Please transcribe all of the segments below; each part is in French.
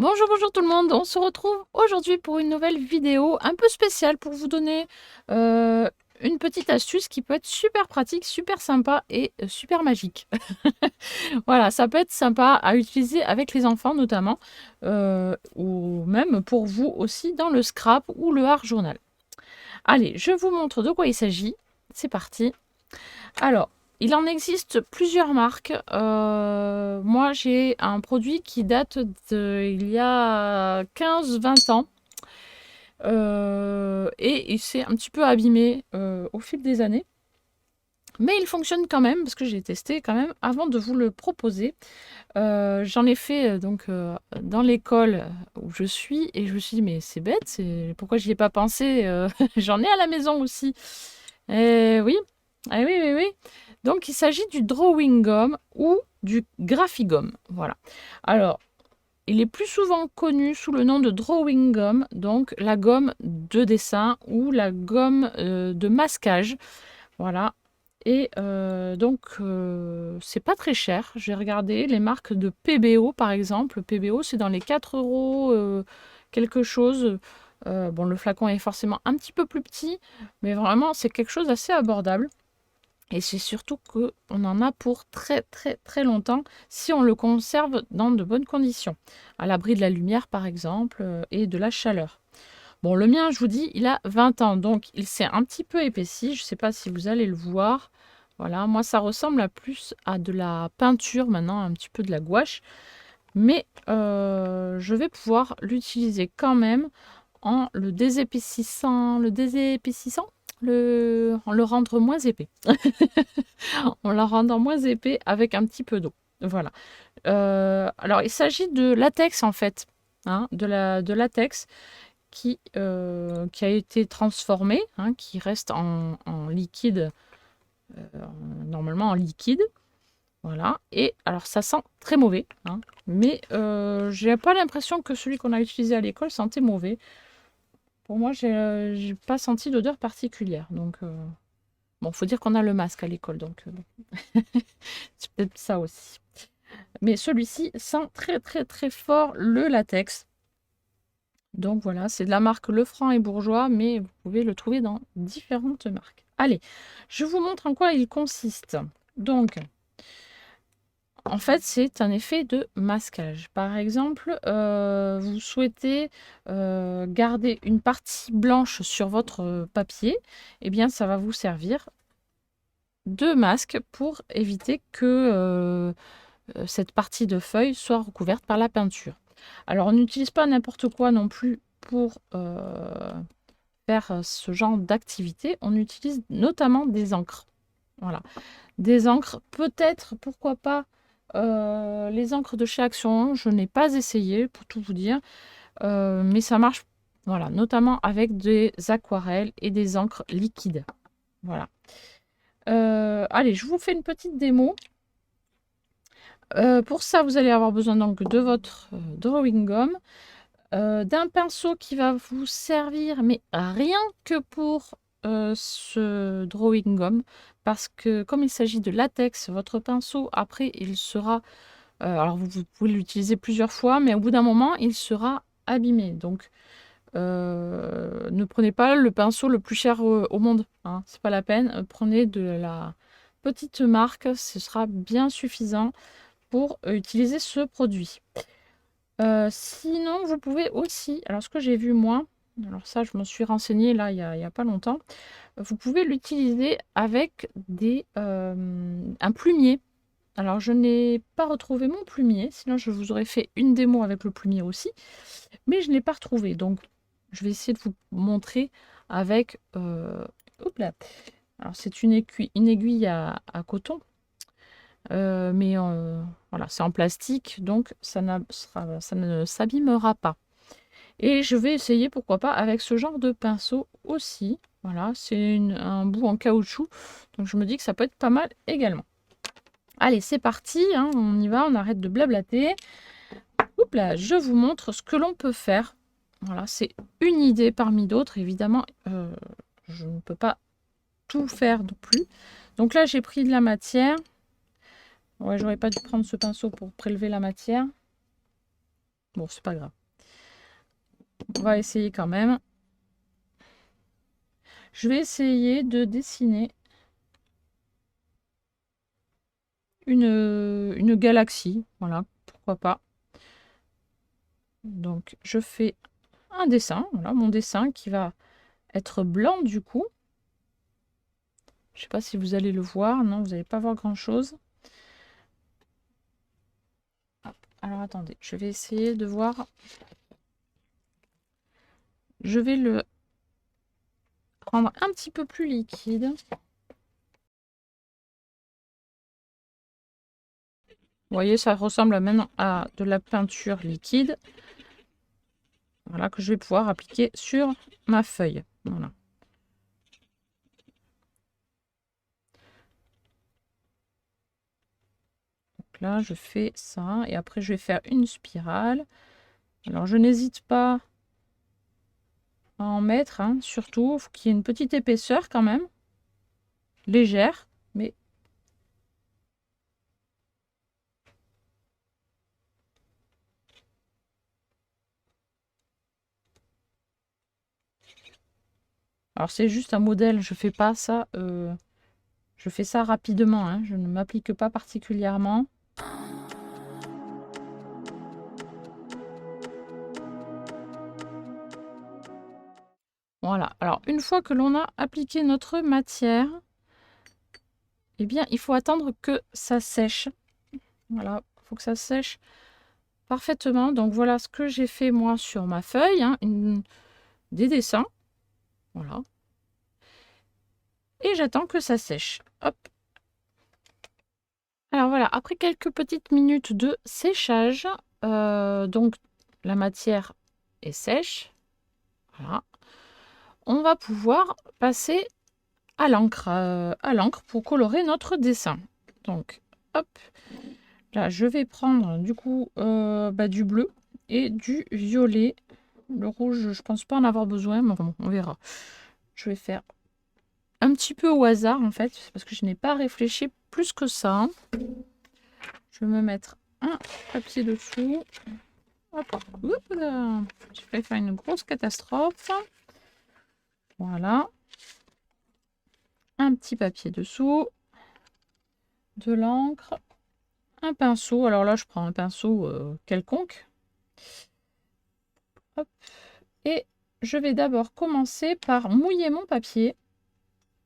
Bonjour, bonjour tout le monde. On se retrouve aujourd'hui pour une nouvelle vidéo un peu spéciale pour vous donner une petite astuce qui peut être super pratique, super sympa et super magique. Voilà, ça peut être sympa à utiliser avec les enfants notamment ou même pour vous aussi dans le scrap ou le art journal. Allez, je vous montre de quoi il s'agit. C'est parti. Alors, il en existe plusieurs marques. Moi, j'ai un produit qui date il y a 15-20 ans. Et il s'est un petit peu abîmé au fil des années. Mais il fonctionne quand même, parce que j'ai testé quand même avant de vous le proposer. J'en ai fait dans l'école où je suis, et je me suis dit, mais c'est bête, pourquoi j'y ai pas pensé. J'en ai à la maison aussi. Et oui, ah oui, oui, oui. Donc, il s'agit du drawing gum ou du graphigum. Voilà. Alors, il est plus souvent connu sous le nom de drawing gum, donc la gomme de dessin ou la gomme de masquage. Voilà. Et c'est pas très cher. J'ai regardé les marques de PBO par exemple. PBO, c'est dans les 4 euros quelque chose. Bon, le flacon est forcément un petit peu plus petit, mais vraiment, c'est quelque chose d'assez abordable. Et c'est surtout qu'on en a pour très très très longtemps si on le conserve dans de bonnes conditions, à l'abri de la lumière par exemple et de la chaleur. Bon, le mien, je vous dis, il a 20 ans, donc il s'est un petit peu épaissi. Je ne sais pas si vous allez le voir. Voilà, moi ça ressemble à plus à de la peinture maintenant, un petit peu de la gouache. Mais je vais pouvoir l'utiliser quand même en le désépaississant, en le rendre moins épais. En la rendant moins épais avec un petit peu d'eau. Voilà. Alors, il s'agit de latex en fait, hein, de latex qui a été transformé, hein, qui reste en liquide, normalement en liquide. Voilà. Et alors, ça sent très mauvais, hein, mais j'ai pas l'impression que celui qu'on a utilisé à l'école sentait mauvais. Pour moi, j'ai pas senti d'odeur particulière. Donc, bon, faut dire qu'on a le masque à l'école, donc c'est peut-être ça aussi. Mais celui-ci sent très très très fort le latex. Donc voilà, c'est de la marque Lefranc et Bourgeois, mais vous pouvez le trouver dans différentes marques. Allez, je vous montre en quoi il consiste. Donc, en fait, c'est un effet de masquage. Par exemple, vous souhaitez garder une partie blanche sur votre papier, eh bien, ça va vous servir de masque pour éviter que cette partie de feuille soit recouverte par la peinture. Alors, on n'utilise pas n'importe quoi non plus pour faire ce genre d'activité. On utilise notamment des encres. Voilà. Des encres, peut-être, pourquoi pas, les encres de chez Action. Je n'ai pas essayé, pour tout vous dire. Mais ça marche, voilà, notamment avec des aquarelles et des encres liquides. Voilà. Allez, je vous fais une petite démo. Pour ça, vous allez avoir besoin donc de votre drawing gum, d'un pinceau qui va vous servir, mais rien que pour ce drawing gum, parce que comme il s'agit de latex, votre pinceau, après, il sera... alors, vous pouvez l'utiliser plusieurs fois, mais au bout d'un moment, il sera abîmé. Donc, ne prenez pas le pinceau le plus cher au monde, hein, c'est pas la peine. Prenez de la petite marque, ce sera bien suffisant pour utiliser ce produit. Sinon, vous pouvez aussi, alors ce que j'ai vu moi, alors ça je me suis renseignée là il y a pas longtemps, vous pouvez l'utiliser avec un plumier. Alors je n'ai pas retrouvé mon plumier, sinon je vous aurais fait une démo avec le plumier aussi, mais je ne l'ai pas retrouvé. Donc je vais essayer de vous montrer avec... hop là. Alors c'est une aiguille à coton. Mais voilà, c'est en plastique, donc ça ne s'abîmera pas. Et je vais essayer, pourquoi pas, avec ce genre de pinceau aussi. Voilà, c'est un bout en caoutchouc, donc je me dis que ça peut être pas mal également. Allez, c'est parti, hein, on y va, on arrête de blablater. Oups là, je vous montre ce que l'on peut faire. Voilà, c'est une idée parmi d'autres, évidemment, je ne peux pas tout faire non plus. Donc là, j'ai pris de la matière. Ouais, j'aurais pas dû prendre ce pinceau pour prélever la matière. Bon, c'est pas grave. On va essayer quand même. Je vais essayer de dessiner une galaxie. Voilà, pourquoi pas. Donc, je fais un dessin. Voilà, mon dessin qui va être blanc du coup. Je sais pas si vous allez le voir. Non, vous n'allez pas voir grand-chose. Alors, attendez. Je vais essayer de voir. Je vais le rendre un petit peu plus liquide. Vous voyez, ça ressemble maintenant à de la peinture liquide. Voilà, que je vais pouvoir appliquer sur ma feuille. Voilà. Donc là, je fais ça. Et après, je vais faire une spirale. Alors, je n'hésite pas à en mettre, hein, surtout. Il faut qu'il y ait une petite épaisseur quand même. Légère, mais... Alors, c'est juste un modèle. Je fais pas ça... Je fais ça rapidement. Hein. Je ne m'applique pas particulièrement. Voilà. Alors, une fois que l'on a appliqué notre matière, eh bien, il faut attendre que ça sèche. Voilà, il faut que ça sèche parfaitement. Donc, voilà ce que j'ai fait moi sur ma feuille. Hein, des dessins. Voilà. Et j'attends que ça sèche. Hop. Alors, voilà, après quelques petites minutes de séchage, donc la matière est sèche. Voilà. On va pouvoir passer à l'encre pour colorer notre dessin. Donc, hop, là, je vais prendre du coup du bleu et du violet. Le rouge, je pense pas en avoir besoin, mais bon, on verra. Je vais faire un petit peu au hasard, en fait, parce que je n'ai pas réfléchi plus que ça. Je vais me mettre un papier dessous. Hop, je vais faire une grosse catastrophe. Voilà. Un petit papier dessous. De l'encre. Un pinceau. Alors là, je prends un pinceau quelconque. Hop. Et je vais d'abord commencer par mouiller mon papier.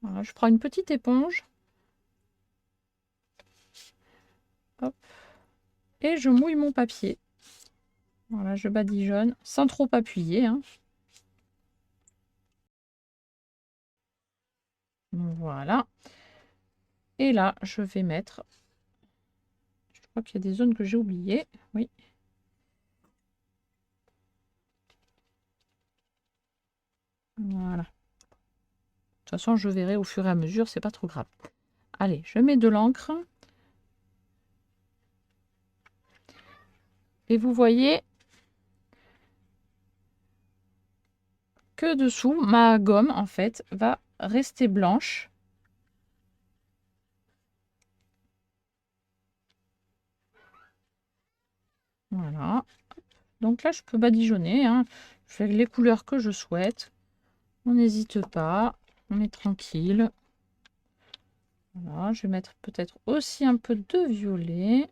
Voilà, je prends une petite éponge. Hop. Et je mouille mon papier. Voilà, je badigeonne sans trop appuyer. Hein. Voilà. Et là, je vais mettre... Je crois qu'il y a des zones que j'ai oubliées. Oui. Voilà. De toute façon, je verrai au fur et à mesure, c'est pas trop grave. Allez, je mets de l'encre. Et vous voyez que dessous, ma gomme, en fait, va rester blanche. Voilà. Donc là, je peux badigeonner. Hein. Je fais les couleurs que je souhaite. On n'hésite pas. On est tranquille. Voilà, je vais mettre peut-être aussi un peu de violet.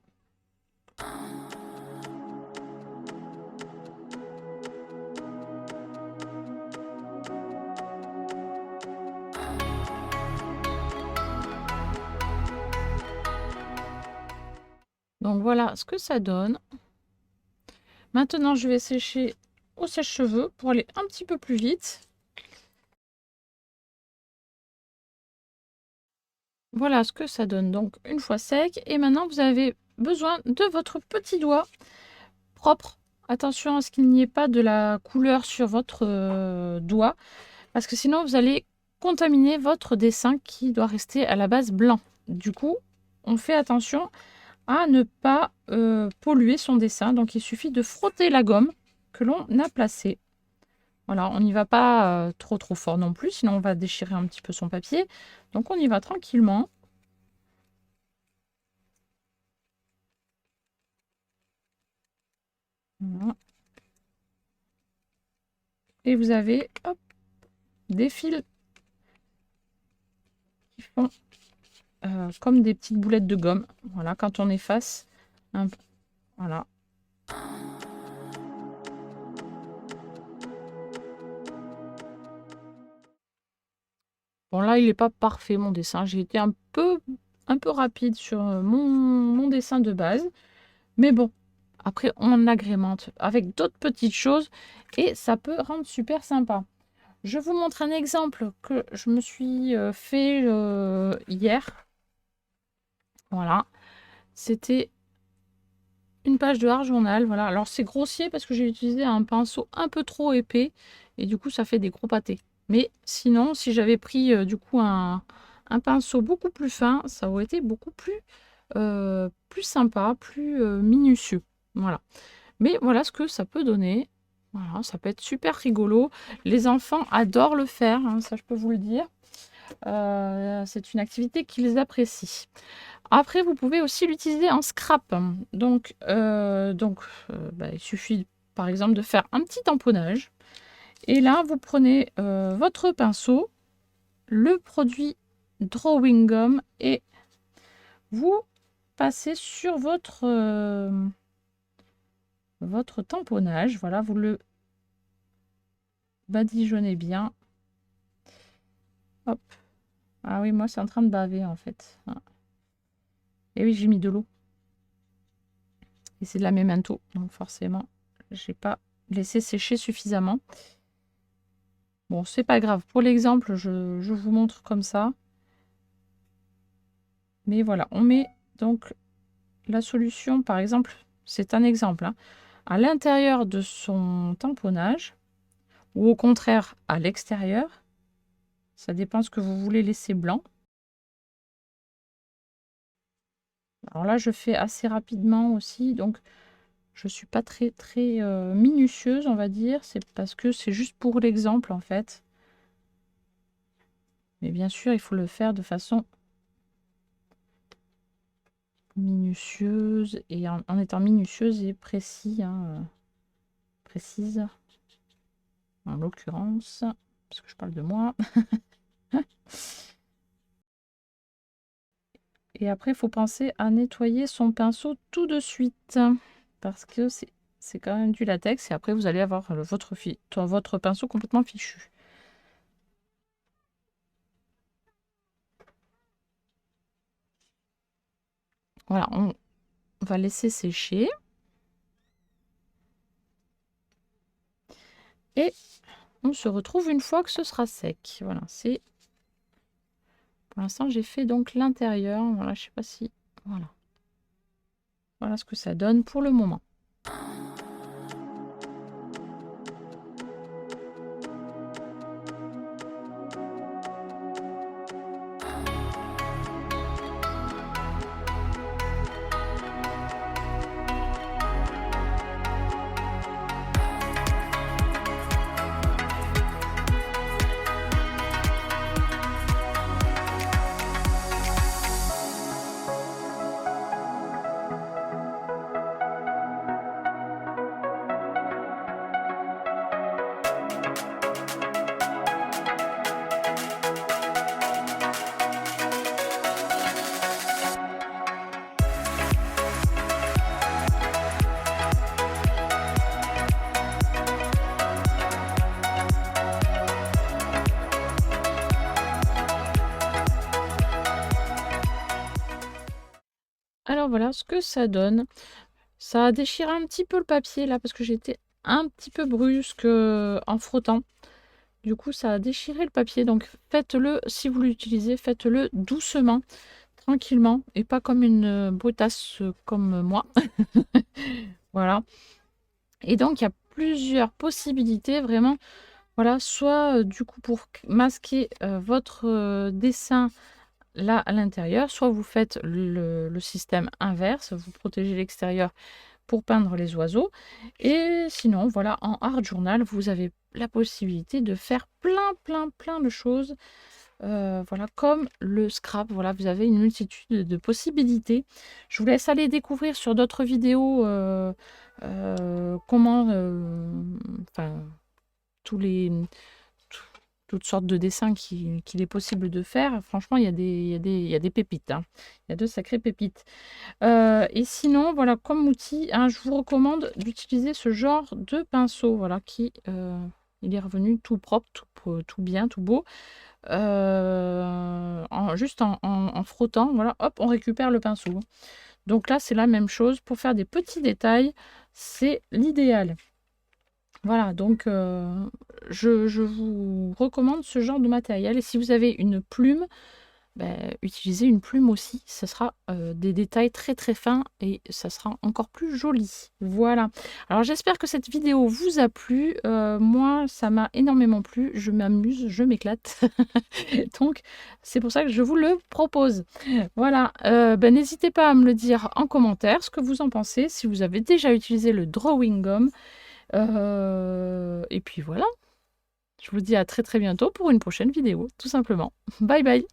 Donc voilà ce que ça donne. Maintenant, je vais sécher au sèche-cheveux pour aller un petit peu plus vite. Voilà ce que ça donne donc une fois sec. Et maintenant, vous avez besoin de votre petit doigt propre. Attention à ce qu'il n'y ait pas de la couleur sur votre doigt, parce que sinon vous allez contaminer votre dessin qui doit rester à la base blanc. Du coup, on fait attention à ne pas polluer son dessin. Donc il suffit de frotter la gomme que l'on a placée. Voilà, on n'y va pas trop fort non plus, sinon on va déchirer un petit peu son papier. Donc on y va tranquillement. Voilà. Et vous avez hop, des fils qui font comme des petites boulettes de gomme. Voilà, quand on efface. Voilà. Bon, là, il n'est pas parfait, mon dessin. J'ai été un peu rapide sur mon dessin de base. Mais bon, après, on agrémente avec d'autres petites choses et ça peut rendre super sympa. Je vous montre un exemple que je me suis fait hier. Voilà. C'était une page de art journal. Voilà. Alors, c'est grossier parce que j'ai utilisé un pinceau un peu trop épais et du coup, ça fait des gros pâtés. Mais sinon, si j'avais pris du coup un pinceau beaucoup plus fin, ça aurait été beaucoup plus sympa, plus minutieux. Voilà. Mais voilà ce que ça peut donner. Voilà, ça peut être super rigolo. Les enfants adorent le faire, hein, ça je peux vous le dire. C'est une activité qu'ils apprécient. Après, vous pouvez aussi l'utiliser en scrap. Donc, il suffit par exemple de faire un petit tamponnage. Et là, vous prenez votre pinceau, le produit Drawing Gum et vous passez sur votre tamponnage. Voilà, vous le badigeonnez bien. Hop. Ah oui, moi, c'est en train de baver, en fait. Ah. Et oui, j'ai mis de l'eau. Et c'est de la Memento. Donc, forcément, j'ai pas laissé sécher suffisamment. Bon, c'est pas grave. Pour l'exemple, je vous montre comme ça. Mais voilà, on met donc la solution, par exemple, c'est un exemple, hein, à l'intérieur de son tamponnage ou au contraire à l'extérieur. Ça dépend ce que vous voulez laisser blanc. Alors là, je fais assez rapidement aussi, donc je ne suis pas très minutieuse, on va dire. C'est parce que c'est juste pour l'exemple, en fait. Mais bien sûr, il faut le faire de façon minutieuse et en étant minutieuse et précis, hein, précise. En l'occurrence, parce que je parle de moi. Et après, il faut penser à nettoyer son pinceau tout de suite. Parce que c'est quand même du latex. Et après, vous allez avoir votre pinceau complètement fichu. Voilà, on va laisser sécher. Et on se retrouve une fois que ce sera sec. Voilà, c'est... Pour l'instant, j'ai fait donc l'intérieur. Voilà, je sais pas si... Voilà. Voilà ce que ça donne pour le moment. Alors voilà ce que ça donne. Ça a déchiré un petit peu le papier là parce que j'étais un petit peu brusque en frottant. Du coup, ça a déchiré le papier. Donc faites-le, si vous l'utilisez, faites-le doucement, tranquillement et pas comme une brutasse comme moi. Voilà. Et donc, il y a plusieurs possibilités vraiment. Voilà, soit du coup pour masquer votre dessin là à l'intérieur, soit vous faites le système inverse, vous protégez l'extérieur pour peindre les oiseaux. Et sinon, voilà, en art journal, vous avez la possibilité de faire plein de choses. Voilà, comme le scrap, voilà, vous avez une multitude de possibilités. Je vous laisse aller découvrir sur d'autres vidéos comment, toutes sortes de dessins qu'il est possible de faire. Franchement, il y a des pépites, hein. Il y a de sacrées pépites. Et sinon, voilà, comme outil, hein, je vous recommande d'utiliser ce genre de pinceau, voilà, il est revenu tout propre, tout bien, tout beau. Juste en frottant, voilà, hop, on récupère le pinceau. Donc là, c'est la même chose. Pour faire des petits détails, c'est l'idéal. Voilà, donc je vous recommande ce genre de matériel. Et si vous avez une plume, utilisez une plume aussi. Ce sera des détails très très fins et ça sera encore plus joli. Voilà. Alors j'espère que cette vidéo vous a plu. Moi, ça m'a énormément plu. Je m'amuse, je m'éclate. Donc, c'est pour ça que je vous le propose. Voilà. N'hésitez pas à me le dire en commentaire ce que vous en pensez, si vous avez déjà utilisé le Drawing Gum. Et puis voilà. Je vous dis à très très bientôt pour une prochaine vidéo, tout simplement. Bye bye.